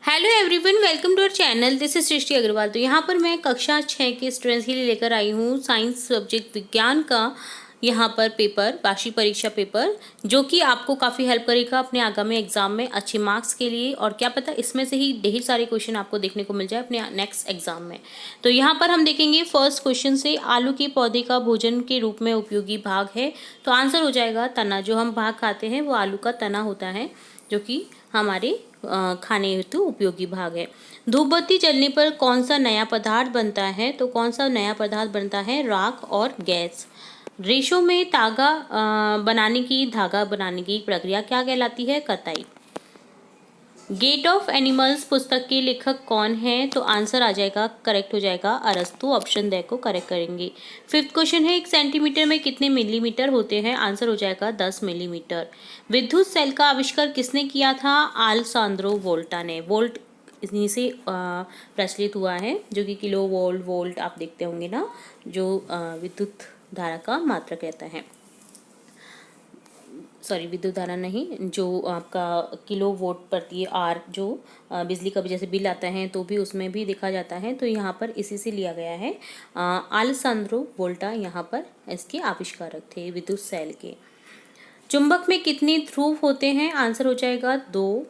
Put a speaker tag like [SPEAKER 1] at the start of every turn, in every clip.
[SPEAKER 1] Hello everyone, welcome to our channel. This is Srishti Agarwal. तो यहाँ पर मैं कक्षा 6 के स्टूडेंट्स के लिए लेकर आई हूँ साइंस सब्जेक्ट विज्ञान का यहाँ पर पेपर, वार्षिक परीक्षा पेपर, जो कि आपको काफ़ी हेल्प करेगा अपने आगामी एग्जाम में अच्छे मार्क्स के लिए। और क्या पता इसमें से ही ढेर सारे क्वेश्चन आपको देखने को मिल जाए अपने नेक्स्ट एग्जाम में। तो यहाँ पर हम देखेंगे फर्स्ट क्वेश्चन से, आलू के पौधे का भोजन के रूप में उपयोगी भाग है। तो आंसर हो जाएगा तना। जो हम भाग खाते हैं वो आलू का तना होता है, जो कि हमारे खाने हेतु उपयोगी भाग है। धूप बत्ती जलने पर कौन सा नया पदार्थ बनता है? तो कौन सा नया पदार्थ बनता है? राख और गैस। रेशों में धागा बनाने की प्रक्रिया क्या कहलाती है? कताई। गेट ऑफ एनिमल्स पुस्तक के लेखक कौन है? तो आंसर आ जाएगा, करेक्ट हो जाएगा अरस्तु। ऑप्शन द को करेक्ट करेंगे। फिफ्थ क्वेश्चन है, 1 सेंटीमीटर में कितने मिलीमीटर होते हैं? आंसर हो जाएगा 10 मिलीमीटर। विद्युत सेल का आविष्कार किसने किया था? आलेसांद्रो वोल्टा ने। वोल्ट इन्हीं से प्रचलित हुआ है, जो कि किलो वोल्ट, वोल्ट आप देखते होंगे ना, जो विद्युत धारा का मात्रक रहता है। सॉरी, विद्युत धारा नहीं, जो आपका किलो वोट प्रति आर, जो बिजली का भी जैसे बिल आता है तो भी उसमें भी देखा जाता है। तो यहाँ पर इसी से लिया गया है। आलेसांद्रो वोल्टा यहाँ पर इसके आविष्कारक थे विद्युत सेल के। चुंबक में कितने ध्रुव होते हैं? आंसर हो जाएगा 2,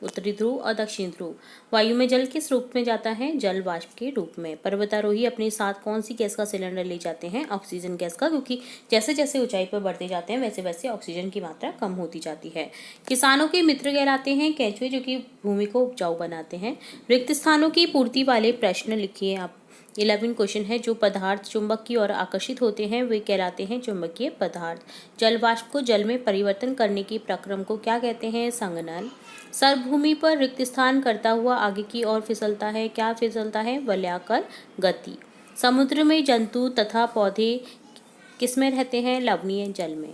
[SPEAKER 1] उत्तरी ध्रुव और दक्षिणी ध्रुव। वायु में जल किस रूप में जाता है? जल वाष्प के रूप में। पर्वतारोही अपने साथ कौन सी गैस का सिलेंडर ले जाते हैं? ऑक्सीजन गैस का, क्योंकि जैसे जैसे ऊंचाई पर बढ़ते जाते हैं वैसे वैसे ऑक्सीजन की मात्रा कम होती जाती है। किसानों के मित्र कहलाते हैं केंचुए, जो कि भूमि को उपजाऊ बनाते हैं। रिक्त स्थानों की पूर्ति वाले प्रश्न लिखिए आप। 11 क्वेश्चन है। जो पदार्थ चुंबक की ओर आकर्षित होते हैं वे कहलाते हैं चुंबकीय पदार्थ। जल वाष्प को जल में परिवर्तन करने की प्रक्रम को क्या कहते हैं? संघनन। सर्वभूमि पर रिक्त स्थान करता हुआ आगे की ओर फिसलता है। क्या फिसलता है? वलयाकार गति। समुद्र में जंतु तथा पौधे किसमें रहते हैं? लवणीय जल में।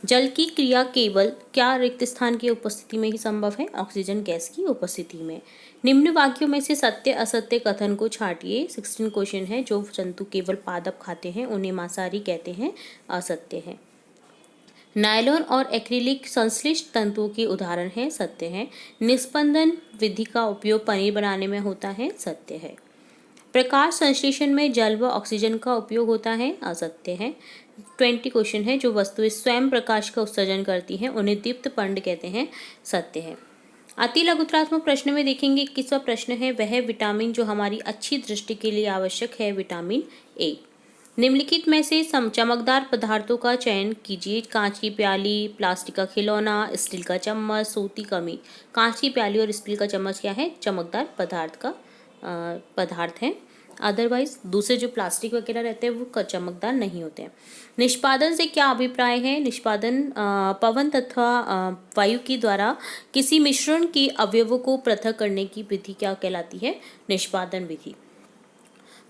[SPEAKER 1] जल की क्रिया केवल क्या रिक्त स्थान की उपस्थिति में ही संभव है? ऑक्सीजन गैस की उपस्थिति में। निम्न वाक्यों में से सत्य असत्य कथन को छांटिए। 16 क्वेश्चन है। जो जंतु केवल पादप खाते हैं उन्हें मांसाहारी कहते हैं, असत्य है। नायलॉन और एक्रिलिक संश्लिष्ट तंतुओं के उदाहरण हैं, सत्य है। निस्पंदन विधि का उपयोग पनीर बनाने में होता है, सत्य है। प्रकाश संश्लेषण में जल व ऑक्सीजन का उपयोग होता है, असत्य है। 20 क्वेश्चन है। जो वस्तुएं स्वयं प्रकाश का उत्सर्जन करती हैं उन्हें दीप्त पंड कहते हैं, सत्य है। अति लघुत्रात्मक प्रश्न में देखेंगे 21वां प्रश्न है, वह विटामिन जो हमारी अच्छी दृष्टि के लिए आवश्यक है, विटामिन ए। निम्नलिखित में से चमकदार पदार्थों का चयन कीजिए। कांच की प्याली, प्लास्टिक का खिलौना, स्टील का चम्मच, सूती कमीज। कांच की प्याली और स्टील का चम्मच क्या है? चमकदार पदार्थ है। अदरवाइज दूसरे जो प्लास्टिक वगैरह रहते हैं वो चमकदार नहीं होते हैं। निष्पादन से क्या अभिप्राय है? निष्पादन पवन तथा वायु के द्वारा किसी मिश्रण के अवयवों को पृथक करने की विधि क्या कहलाती है? निष्पादन विधि।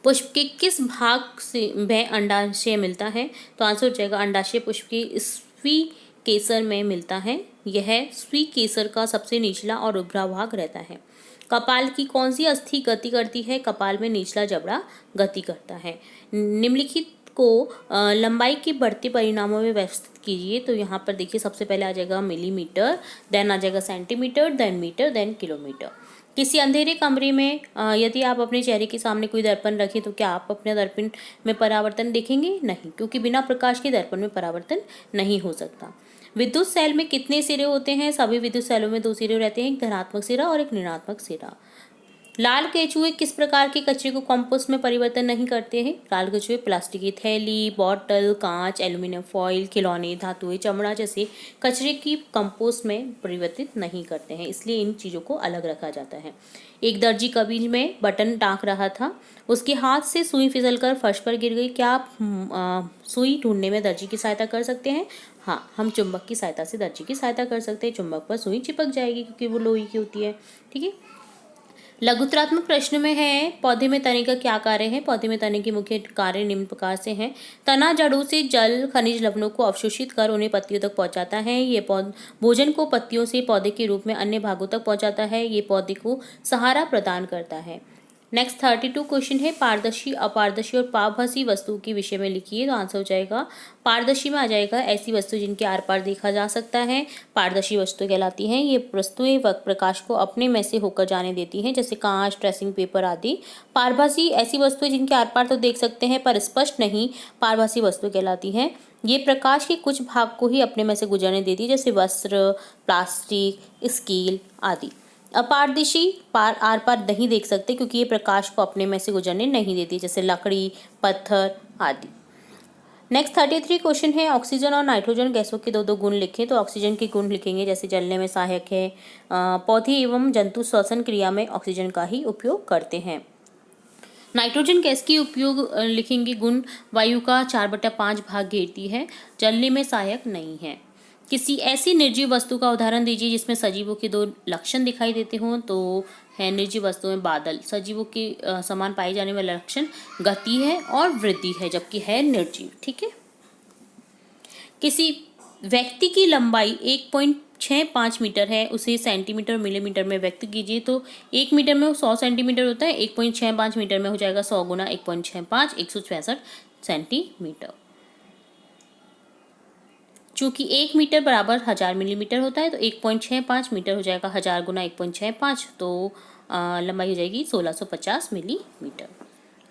[SPEAKER 1] पुष्प के किस भाग से वह अंडाशय मिलता है? तो आंसर हो जाएगा अंडाशय पुष्प के स्वीकेसर में मिलता है। यह स्वीकेसर का सबसे निचला और उभरा भाग रहता है। कपाल की कौन सी अस्थि गति करती है? कपाल में निचला जबड़ा गति करता है। निम्नलिखित को लंबाई के बढ़ते परिणामों में व्यवस्थित कीजिए। तो यहाँ पर देखिए, सबसे पहले आ जाएगा मिलीमीटर, देन आ जाएगा centimetre, then metre, then kilometre. किसी अंधेरे कमरे में यदि आप अपने चेहरे के सामने कोई दर्पण रखें तो क्या आप अपने दर्पण में परावर्तन देखेंगे? नहीं, क्योंकि बिना प्रकाश के दर्पण में परावर्तन नहीं हो सकता। विद्युत सेल में कितने सिरे होते हैं? सभी विद्युत सेलों में 2 सिरे रहते हैं, एक धनात्मक सिरा और एक ऋणात्मक सिरा। लाल केचुए किस प्रकार के कचरे को कंपोस्ट में परिवर्तन नहीं करते हैं? लाल केचुए प्लास्टिक की थैली, बॉटल, कांच, एल्यूमिनियम फॉइल, खिलौने, धातुएं, चमड़ा जैसे कचरे की कंपोस्ट में परिवर्तित नहीं करते हैं, इसलिए इन चीज़ों को अलग रखा जाता है। एक दर्जी कमीज में बटन टाँक रहा था, उसके हाथ से सुई फिसलकर फर्श पर गिर गई। क्या आप सुई ढूंढने में दर्जी की सहायता कर सकते हैं? हाँ, हम चुंबक की सहायता से दर्जी की सहायता कर सकते हैं। चुंबक पर सुई चिपक जाएगी क्योंकि वो लोहे की होती है। ठीक है। लघुत्रात्मक प्रश्न में है, पौधे में तने का क्या कार्य है? पौधे में तने के मुख्य कार्य निम्न प्रकार से हैं। तना जड़ों से जल खनिज लवणों को अवशोषित कर उन्हें पत्तियों तक पहुंचाता है। ये भोजन को पत्तियों से पौधे के रूप में अन्य भागों तक पहुंचाता है। ये पौधे को सहारा प्रदान करता है। नेक्स्ट 32 क्वेश्चन है पारदर्शी, अपारदर्शी और पारभासी वस्तु के विषय में लिखिए। तो आंसर हो जाएगा पारदर्शी में आ जाएगा ऐसी वस्तु जिनके आर पार देखा जा सकता है, पारदर्शी वस्तु कहलाती हैं। ये वस्तुएं प्रकाश को अपने में से होकर जाने देती हैं, जैसे कांच, ट्रेसिंग पेपर आदि। पारभासी ऐसी वस्तुएं जिनके आर पार तो देख सकते हैं पर स्पष्ट नहीं, पारभासी वस्तु कहलाती हैं। ये प्रकाश के कुछ भाग को ही अपने में से गुजरने देती है, जैसे वस्त्र, प्लास्टिक, स्टील आदि। अपारदर्शी आर पार नहीं देख सकते क्योंकि ये प्रकाश को अपने में से गुजरने नहीं देती, जैसे लकड़ी, पत्थर आदि। नेक्स्ट 33 क्वेश्चन है ऑक्सीजन और नाइट्रोजन गैसों के दो दो गुण लिखें। तो ऑक्सीजन के गुण लिखेंगे जैसे जलने में सहायक है, पौधे एवं जंतु श्वसन क्रिया में ऑक्सीजन का ही उपयोग करते हैं। नाइट्रोजन गैस की उपयोग लिखेंगे गुण, वायु का 4/5 भाग घेरती है, जलने में सहायक नहीं है। किसी ऐसी निर्जीव वस्तु का उदाहरण दीजिए जिसमें सजीवों के दो लक्षण दिखाई देते हों। तो है निर्जीव वस्तु में बादल, सजीवों के समान पाए जाने वाले लक्षण गति है और वृद्धि है, जबकि है निर्जीव। ठीक है। किसी व्यक्ति की लंबाई 1.65 मीटर है, उसे सेंटीमीटर मिलीमीटर में व्यक्त कीजिए। तो 1 मीटर में 100 सेंटीमीटर होता है, 1.65 मीटर में हो जाएगा 100 गुना 1.65, 166 सेंटीमीटर। चूंकि 1 मीटर बराबर 1000 मिलीमीटर होता है तो 1.65 मीटर हो जाएगा 1000 गुना 1.65, तो लंबाई हो जाएगी 1650 मिलीमीटर।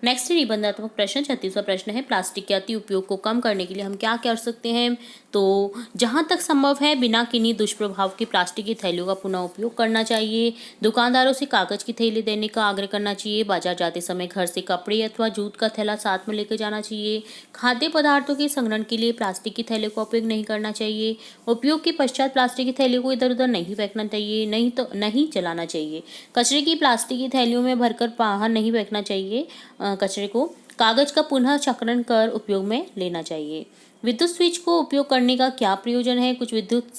[SPEAKER 1] नेक्स्ट निबंधात्मक प्रश्न 36वां प्रश्न है प्लास्टिक के अति उपयोग को कम करने के लिए हम क्या कर सकते हैं। तो जहां तक संभव है बिना किन्हीं दुष्प्रभाव के प्लास्टिक की थैलियों का पुनः उपयोग करना चाहिए। दुकानदारों से कागज की थैली देने का आग्रह करना चाहिए। बाजार जाते समय घर से कपड़े अथवा जूट का थैला साथ में लेकर जाना चाहिए। खाद्य पदार्थों के संग्रहण के लिए प्लास्टिक की थैलियों का उपयोग नहीं करना चाहिए। उपयोग के पश्चात प्लास्टिक की थैलियों को इधर उधर नहीं फेंकना चाहिए, नहीं जलाना चाहिए। कचरे की प्लास्टिक की थैलियों में भरकर बाहर नहीं फेंकना चाहिए। कचरे को कागज का पुनः चक्रण कर उपयोग में लेना चाहिए। विद्युत स्विच को उपयोग करने का क्या प्रयोजन है। कुछ विद्युत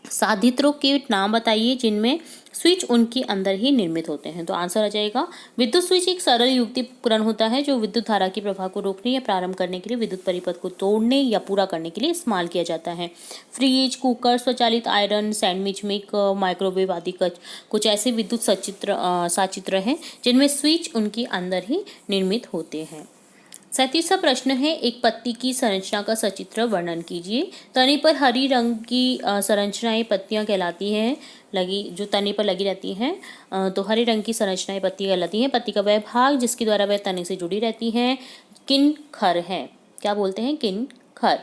[SPEAKER 1] साधित्रों के नाम बताइए जिनमें स्विच उनके अंदर ही निर्मित होते हैं। तो आंसर आ जाएगा विद्युत स्विच एक सरल युक्ति उपकरण होता है जो विद्युत धारा के प्रवाह को रोकने या प्रारंभ करने के लिए विद्युत परिपथ को तोड़ने या पूरा करने के लिए इस्तेमाल किया जाता है। फ्रिज, कुकर, स्वचालित आयरन, सैंडविच मेकर, माइक्रोवेव आदि कुछ ऐसे विद्युत साचित्र हैं जिनमें स्विच उनके अंदर ही निर्मित होते हैं। 37वां प्रश्न है एक पत्ती की संरचना का सचित्र वर्णन कीजिए। तने पर हरी रंग की संरचनाएं पत्तियां कहलाती हैं, जो तने पर लगी रहती हैं। तो हरे रंग की संरचनाएं पत्ती कहलाती हैं। पत्ती का वह भाग जिसके द्वारा वह तने से जुड़ी रहती हैं किनखर है। क्या बोलते हैं? किनखर।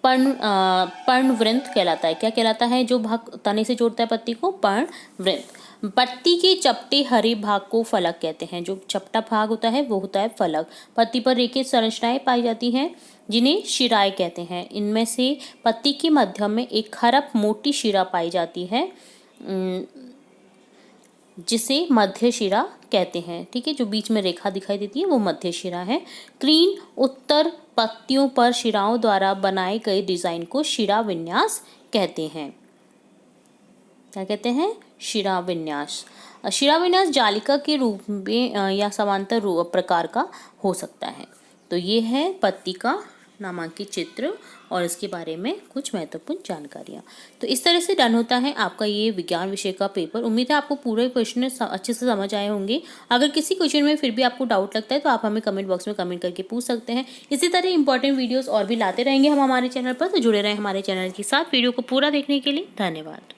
[SPEAKER 1] पर्णवृंत कहलाता है। क्या कहलाता है? जो भाग तने से जोड़ता है पत्ती को, पर्णवृंत। पत्ती के चपटे हरे भाग को फलक कहते हैं। जो चपटा भाग होता है वो होता है फलक। पत्ती पर रेखित संरचनाएं पाई जाती हैं जिन्हें शिराएं कहते हैं। इनमें से पत्ती के मध्य में एक खरप मोटी शिरा पाई जाती है जिसे मध्य शिरा कहते हैं। ठीक है, जो बीच में रेखा दिखाई देती है वो मध्य शिरा है। क्रीन उत्तर पत्तियों पर शिराओं द्वारा बनाए गए डिजाइन को शिरा विन्यास कहते हैं। क्या कहते हैं? शिरा विन्यास। शिरा विन्यास जालिका के रूप में या समांतर प्रकार का हो सकता है। तो ये है पत्ती का नामांकित चित्र और इसके बारे में कुछ महत्वपूर्ण जानकारियाँ। तो इस तरह से डन होता है आपका ये विज्ञान विषय का पेपर। उम्मीद है आपको पूरे क्वेश्चन अच्छे से समझ आए होंगे। अगर किसी क्वेश्चन में फिर भी आपको डाउट लगता है तो आप हमें कमेंट बॉक्स में कमेंट करके पूछ सकते हैं। इसी तरह इंपॉर्टेंट वीडियोज़ और भी लाते रहेंगे हम हमारे चैनल पर, तो जुड़े रहें हमारे चैनल के साथ। वीडियो को पूरा देखने के लिए धन्यवाद।